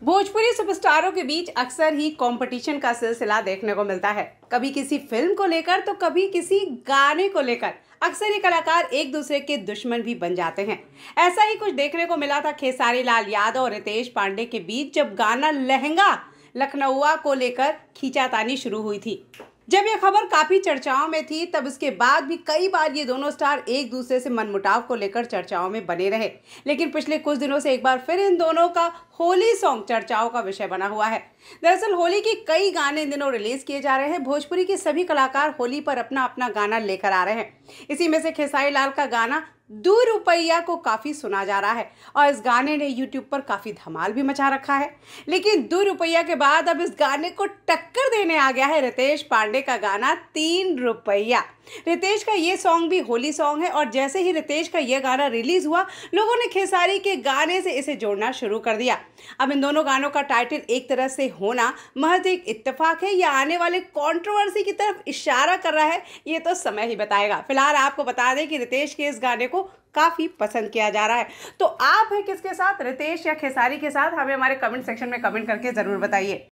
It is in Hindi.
भोजपुरी सुपरस्टारों के बीच अक्सर ही कंपटीशन का सिलसिला देखने को मिलता है। कभी किसी फिल्म को लेकर तो कभी किसी गाने को लेकर। अक्सर ये कलाकार एक दूसरे के दुश्मन भी बन जाते हैं। ऐसा ही कुछ देखने को मिला था खेसारी लाल यादव और रितेश पांडे के बीच, जब गाना लहंगा लखनऊआ को लेकर खींचातानी शुरू हुई थी। जब यह खबर काफी चर्चाओं में थी, तब इसके बाद भी कई बार ये दोनों स्टार एक दूसरे से मनमुटाव को लेकर चर्चाओं में बने रहे। लेकिन पिछले कुछ दिनों से एक बार फिर इन दोनों का होली सॉन्ग चर्चाओं का विषय बना हुआ है। दरअसल होली के कई गाने इन दिनों रिलीज किए जा रहे हैं। भोजपुरी के सभी कलाकार होली पर अपना अपना गाना लेकर आ रहे हैं। इसी में से खेसारी लाल का गाना 2 रुपया को काफी सुना जा रहा है और इस गाने ने यूट्यूब पर काफी धमाल भी मचा रखा है। लेकिन 2 रुपया के बाद अब इस गाने को टक्कर देने आ गया है रितेश पांडे का गाना 3 रुपया। रितेश का ये सॉन्ग भी होली सॉन्ग है और जैसे ही रितेश का ये गाना रिलीज हुआ, लोगों ने खेसारी के गाने से इसे जोड़ना शुरू कर दिया। अब इन दोनों गानों का टाइटल एक तरह से होना महज एक इत्तेफाक है या आने वाले कंट्रोवर्सी की तरफ इशारा कर रहा है, ये तो समय ही बताएगा। फिलहाल आपको बता दें कि रितेश के इस गाने को काफी पसंद किया जा रहा है। तो आप हैं किसके साथ, रितेश या खेसारी के साथ? हमें हमारे कमेंट सेक्शन में कमेंट करके जरूर बताइए।